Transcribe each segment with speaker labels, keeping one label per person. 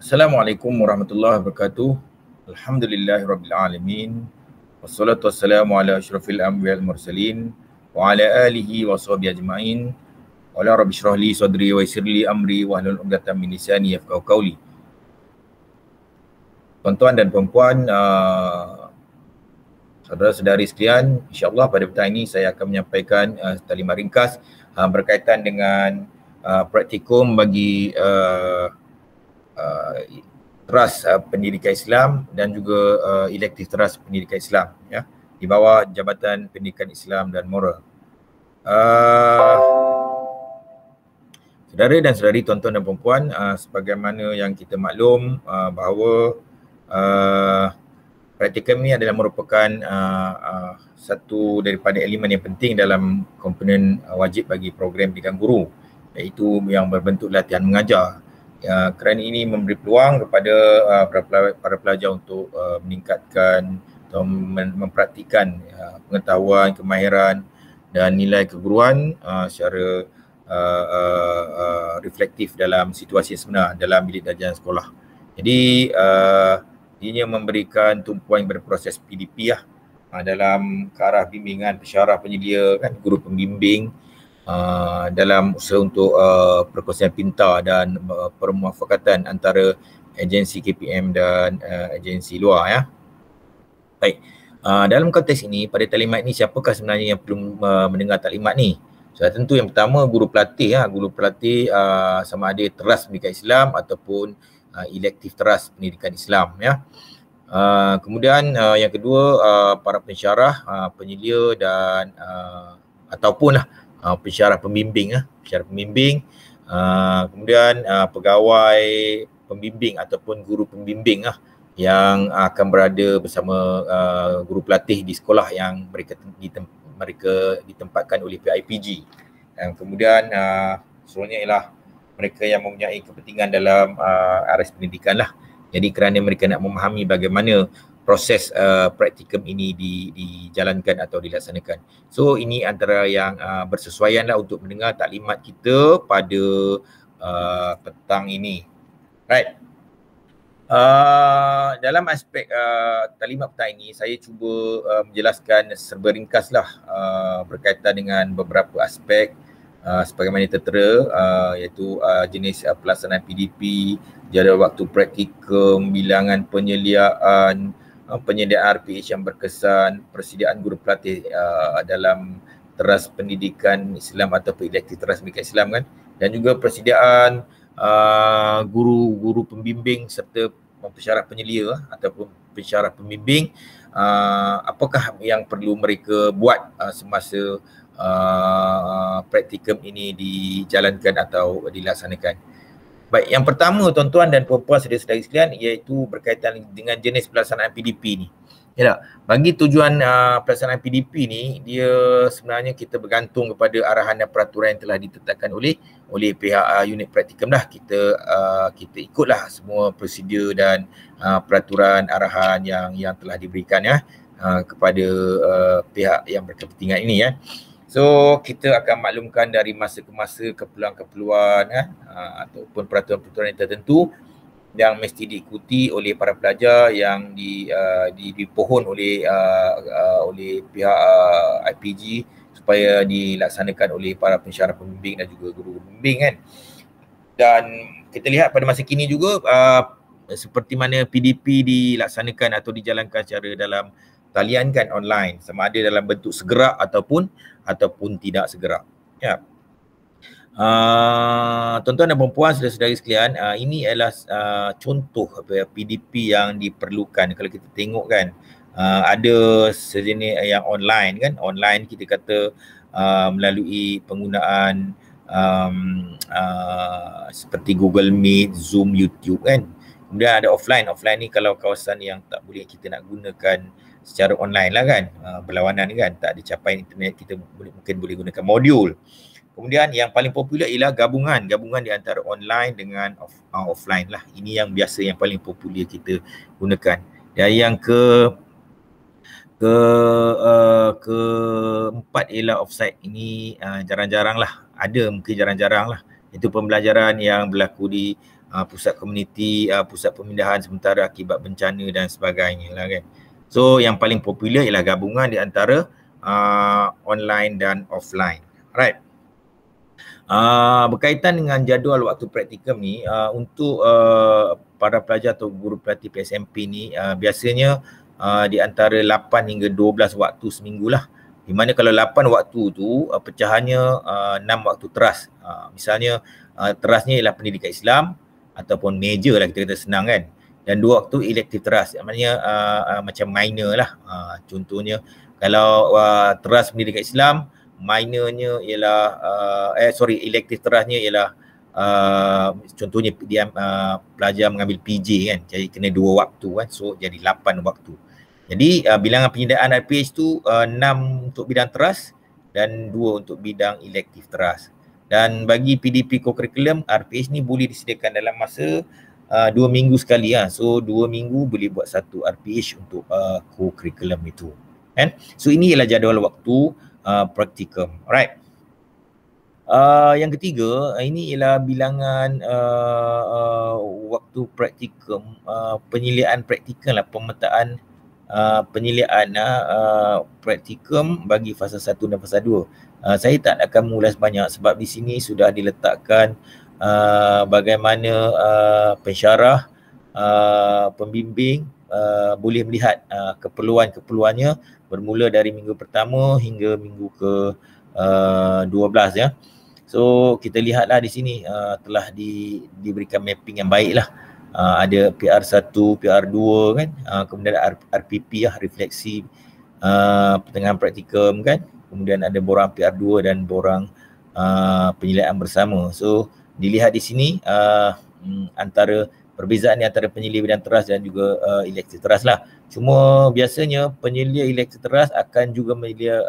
Speaker 1: Assalamualaikum warahmatullahi wabarakatuh. Alhamdulillahirabbil alamin. Wassalatu wassalamu ala asyrafil anbiya'i wal mursalin wa ala alihi wa sahbihi ajmain. Wa la rabbi shrah li sadri wa yassir li amri wa hlul 'uqdatam min lisani yafqahu qawli. Tuan-tuan dan puan-puan, saudara-saudari sekalian, insya-Allah pada petang ini saya akan menyampaikan taklimat ringkas berkaitan dengan praktikum bagi teras pendidikan Islam dan juga elektif teras pendidikan Islam, ya, di bawah Jabatan Pendidikan Islam dan Moral. Saudara dan saudari, tuan-tuan dan puan-puan, sebagaimana yang kita maklum bahawa praktikum ini adalah merupakan satu daripada elemen yang penting dalam komponen wajib bagi program pendidikan guru, iaitu yang berbentuk latihan mengajar. Kerana ini memberi peluang kepada para pelajar untuk meningkatkan atau mempraktikkan pengetahuan, kemahiran dan nilai keguruan secara reflektif dalam situasi sebenar dalam bilik darjah sekolah. Jadi ianya memberikan tumpuan kepada proses PDP dalam ke arah bimbingan pensyarah penyedia, kan, guru pembimbing dalam usaha untuk perkongsian pintar dan permuafakatan antara agensi KPM dan agensi luar, ya. Baik, dalam konteks ini, pada taklimat ini, siapakah sebenarnya yang perlu mendengar taklimat ni? So, tentu yang pertama guru pelatih, guru pelatih sama ada teras pendidikan Islam ataupun elektif teras pendidikan Islam, ya. Kemudian yang kedua, para pensyarah, penyedia dan ataupun pensyarah pembimbing, kemudian pegawai pembimbing ataupun guru pembimbing yang akan berada bersama guru pelatih di sekolah yang mereka ditempatkan oleh PIPG. Dan kemudian seluruhnya ialah mereka yang mempunyai kepentingan dalam aras pendidikan lah. Jadi kerana mereka nak memahami bagaimana proses praktikum ini dijalankan atau dilaksanakan. So ini antara yang bersesuaian lah untuk mendengar taklimat kita pada petang ini. Right. Dalam aspek taklimat petang ini, saya cuba menjelaskan serba ringkas lah berkaitan dengan beberapa aspek sebagaimana tertera, iaitu jenis pelaksanaan PDP, jadual waktu praktikum, bilangan penyediaan RPH yang berkesan, persediaan guru pelatih dalam teras pendidikan Islam atau elektif teras pendidikan Islam, kan, dan juga persediaan guru-guru pembimbing serta pensyarah penyelia ataupun pensyarah pembimbing, apakah yang perlu mereka buat semasa praktikum ini dijalankan atau dilaksanakan. Baik, yang pertama, tuan-tuan dan puan-puan saudara-saudari sekalian, iaitu berkaitan dengan jenis pelaksanaan PDP ni. Ya, bagi tujuan pelaksanaan PDP ni, dia sebenarnya kita bergantung kepada arahan dan peraturan yang telah ditetapkan oleh pihak unit praktikum dah. Kita ikutlah semua prosedur dan peraturan arahan yang telah diberikan, ya, kepada pihak yang berkepentingan ini, ya. So kita akan maklumkan dari masa ke masa keperluan-keperluan ataupun peraturan-peraturan yang tertentu yang mesti diikuti oleh para pelajar yang dipohon oleh pihak IPG supaya dilaksanakan oleh para pensyarah pembimbing dan juga guru pembimbing, kan. Dan kita lihat pada masa kini juga seperti mana PDP dilaksanakan atau dijalankan secara dalam talian, kan, online, sama ada dalam bentuk segera ataupun tidak segera, ya. Tuan-tuan dan puan-puan saudara-saudari sekalian, ini adalah contoh PDP yang diperlukan. Kalau kita tengok, kan, ada sejenis yang online, kan, online kita kata melalui penggunaan seperti Google Meet, Zoom, YouTube, kan. Kemudian ada offline ni kalau kawasan yang tak boleh kita nak gunakan secara online lah, kan, berlawanan, kan, tak ada capaian internet, kita mungkin boleh gunakan modul. Kemudian yang paling popular ialah gabungan di antara online dengan offline lah. Ini yang biasa, yang paling popular kita gunakan. Dan yang keempat ialah offsite. Ini jarang-jarang lah, ada, mungkin jarang-jarang lah. Itu pembelajaran yang berlaku di pusat komuniti, pusat pemindahan sementara akibat bencana dan sebagainya lah kan. So yang paling popular ialah gabungan di antara online dan offline. Alright. Berkaitan dengan jadual waktu praktikum ni, untuk para pelajar atau guru pelatih PSMP ni biasanya di antara 8 hingga 12 waktu seminggu lah. Di mana kalau 8 waktu tu pecahannya 6 waktu teras. Misalnya terasnya ialah pendidikan Islam ataupun major lah, kita kata senang kan. Dan 2 waktu elektif teras, maknanya macam minor lah. Contohnya kalau teras pendidikan Islam, minornya ialah elektif terasnya ialah contohnya dia pelajar mengambil PJ kan, jadi kena 2 waktu kan, so jadi 8 waktu. Jadi bilangan penyediaan RPH tu 6 untuk bidang teras dan 2 untuk bidang elektif teras. Dan bagi PDP co-curriculum, RPH ni boleh disediakan dalam masa 2 minggu sekali lah. So 2 minggu boleh buat satu RPH untuk co-curriculum itu kan. So ini ialah jadual waktu praktikum. Alright. Yang ketiga, ini ialah bilangan waktu praktikum, penyeliaan praktikum lah, pemetaan penyeliaan praktikum bagi fasa 1 dan fasa 2. Saya tak akan mengulas banyak sebab di sini sudah diletakkan bagaimana pensyarah, pembimbing boleh melihat keperluan-keperluannya bermula dari minggu pertama hingga minggu ke 12 ya. So kita lihatlah di sini telah diberikan mapping yang baik lah. Ada PR1, PR2 kan, kemudian RPP lah, refleksi pertengahan praktikum kan, kemudian ada borang PR2 dan borang penyeliaan bersama. So dilihat di sini antara perbezaan ni antara penyelia bidang teras dan juga elektif teras lah. Cuma biasanya penyelia elektif teras akan juga menyelia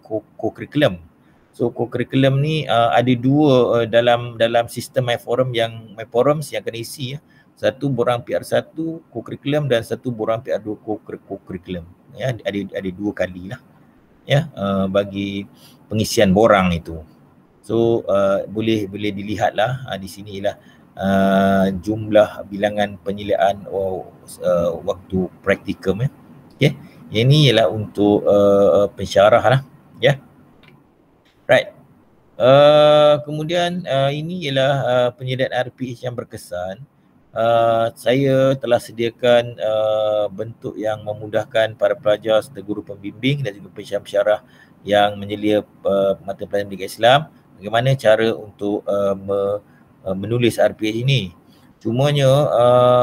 Speaker 1: co-curriculum. So co-curriculum ni ada 2 dalam sistem MyForums yang kena isi ya. Satu borang PR1 co-curriculum dan satu borang PR2 co-curriculum. Ya, ada 2 kali lah ya bagi pengisian borang itu. So boleh dilihatlah di sini ialah jumlah bilangan penyeliaan waktu praktikum ya. Okey. Yang ini ialah untuk pensyarah lah ya. Right. Kemudian ini ialah penyediaan RPH yang berkesan. Saya telah sediakan bentuk yang memudahkan para pelajar serta guru pembimbing dan juga pensyarah yang menyelia mata pelajaran pendidikan Islam, bagaimana cara untuk menulis RPH ini. Cumanya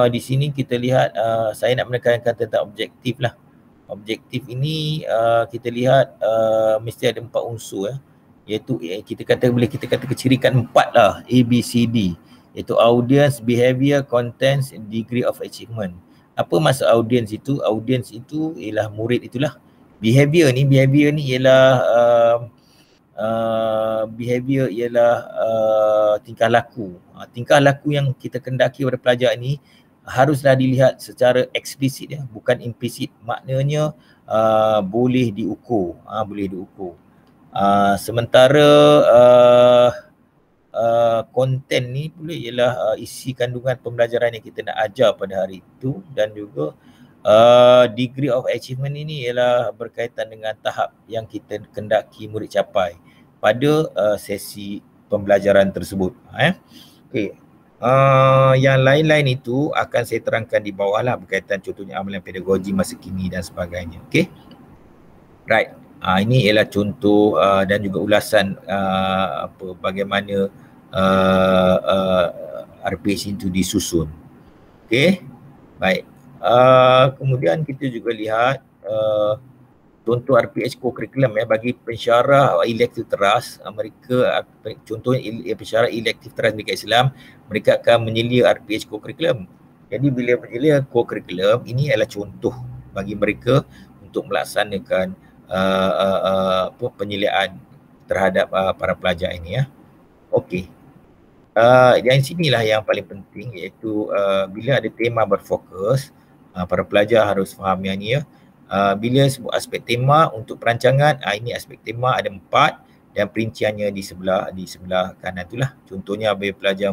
Speaker 1: di sini kita lihat saya nak menekankan tentang objektif lah. Objektif ini kita lihat mesti ada 4 unsur iaitu boleh kita kata kecirikan 4 lah, ABCD, iaitu audience, behavior, contents, degree of achievement. Apa maksud audience itu? Audience itu ialah murid itulah. Behavior ni ialah tingkah laku. Tingkah laku yang kita kendaki pada pelajar ini haruslah dilihat secara eksplisit ya, bukan implisit. Maknanya boleh diukur, sementara konten ni pula ialah isi kandungan pembelajaran yang kita nak ajar pada hari itu, dan juga degree of achievement ini ialah berkaitan dengan tahap yang kita kendaki murid capai pada sesi pembelajaran tersebut. Okey. Yang lain-lain itu akan saya terangkan di bawah lah, berkaitan contohnya amalan pedagogi masa kini dan sebagainya. Okey. Right. Ini ialah contoh dan juga ulasan bagaimana RPH itu disusun. Okey. Baik. Kemudian kita juga lihat contoh RPH co-curriculum ya, bagi pensyarah elektif teras, mereka contohnya pensyarah elektif teras pendidikan Islam, mereka akan menyelia RPH co-curriculum. Jadi bila menyelia co-curriculum, ini adalah contoh bagi mereka untuk melaksanakan penyeliaan terhadap para pelajar ini ya. Okey. Yang sinilah yang paling penting, iaitu bila ada tema berfokus, para pelajar harus faham yang ni ya. Bila sebut aspek tema untuk perancangan, ini aspek tema ada 4 dan perinciannya di sebelah kanan itulah. Contohnya bila pelajar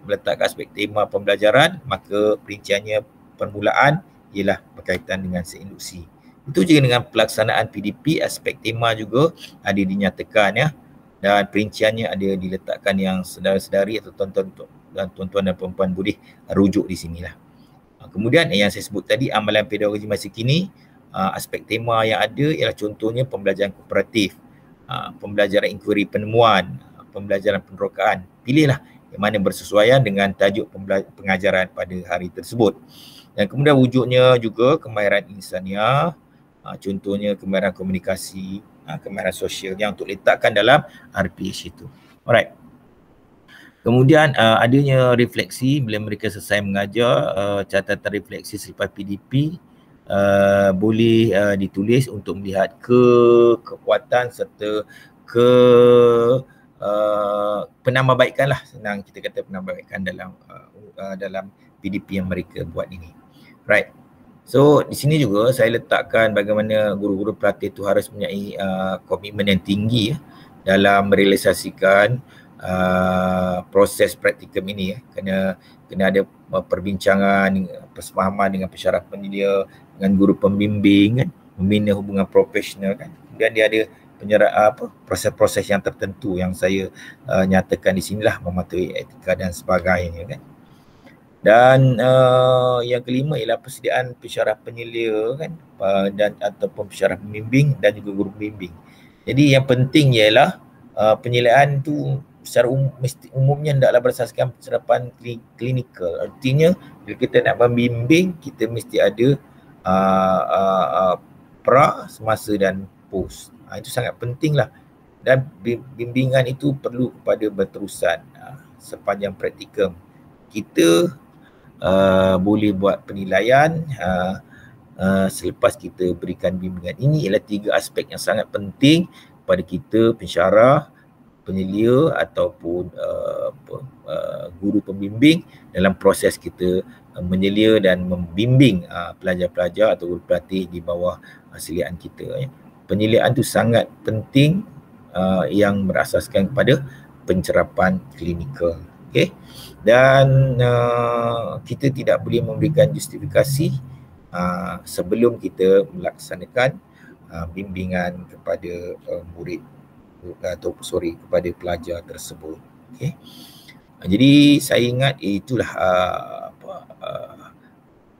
Speaker 1: meletakkan aspek tema pembelajaran, maka perinciannya permulaan ialah berkaitan dengan seinduksi. Itu juga dengan pelaksanaan PDP, aspek tema juga ada dinyatakan ya, dan perinciannya ada diletakkan yang saudara-saudari atau tuan-tuan dan puan-puan boleh rujuk di sinilah. Kemudian yang saya sebut tadi, amalan pedagogi masa kini, aspek tema yang ada ialah contohnya pembelajaran kooperatif, pembelajaran inquiry penemuan, pembelajaran penerokaan. Pilihlah yang mana bersesuaian dengan tajuk pengajaran pada hari tersebut. Dan kemudian wujudnya juga kemahiran insaniah, contohnya kemahiran komunikasi, kemahiran sosial yang untuk letakkan dalam RPH itu. Alright. Kemudian adanya refleksi bila mereka selesai mengajar, catatan refleksi selepas PDP boleh ditulis untuk melihat kekuatan serta penambahbaikan lah, senang kita kata penambahbaikan dalam PDP yang mereka buat ini. Right. So di sini juga saya letakkan bagaimana guru-guru pelatih itu harus mempunyai komitmen yang tinggi dalam merealisasikan proses praktikum ini kena ada perbincangan, persefahaman dengan pensyarah penyedia, dengan guru pembimbing kan, membina hubungan profesional kan. Kemudian dia ada proses-proses yang tertentu yang saya nyatakan di sinilah, mematuhi etika dan sebagainya kan. Dan yang kelima ialah persediaan pensyarah penyelia kan, dan ataupun pensyarah pembimbing dan juga guru pembimbing. Jadi yang penting ialah penyeliaan tu secara umumnya hendaklah berdasarkan pencerapan klinikal. Artinya bila kita nak membimbing, kita mesti ada pra, semasa dan post. Itu sangat penting lah. Dan bimbingan itu perlu kepada berterusan sepanjang praktikum. Kita boleh buat penilaian selepas kita berikan bimbingan. Ini ialah 3 aspek yang sangat penting pada kita pensyarah, penyelia ataupun guru pembimbing dalam proses kita menyelia dan membimbing pelajar-pelajar atau guru pelatih di bawah seliaan kita. Penyeliaan itu sangat penting yang berasaskan kepada pencerapan klinikal. Okay? Dan kita tidak boleh memberikan justifikasi sebelum kita melaksanakan bimbingan kepada murid kepada pelajar tersebut. Okay. Jadi saya ingat itulah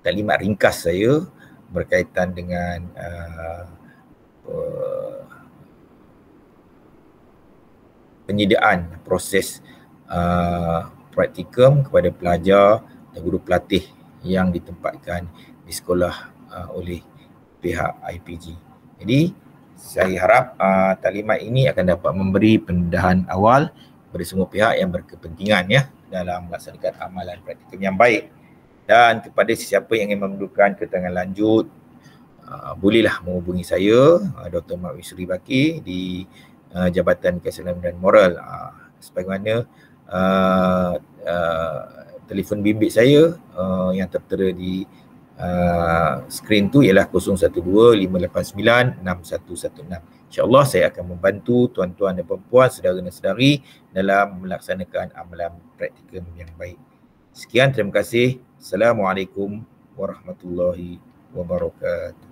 Speaker 1: taklimat ringkas saya berkaitan dengan penyediaan proses praktikum kepada pelajar dan guru pelatih yang ditempatkan di sekolah oleh pihak IPG. Jadi saya harap taklimat ini akan dapat memberi pendedahan awal kepada semua pihak yang berkepentingan dalam melaksanakan amalan praktikum yang baik. Dan kepada sesiapa yang ingin memerlukan keterangan lanjut, bolehlah menghubungi saya, Dr. Mak Wisri Baki, di Jabatan Keselamatan dan Moral. Sebagaimana telefon bimbit saya yang tertera di skrin tu ialah 012-589-6116. InsyaAllah saya akan membantu tuan-tuan dan puan-puan, saudara dan saudari dalam melaksanakan amalan praktikum yang baik. Sekian, terima kasih. Assalamualaikum warahmatullahi wabarakatuh.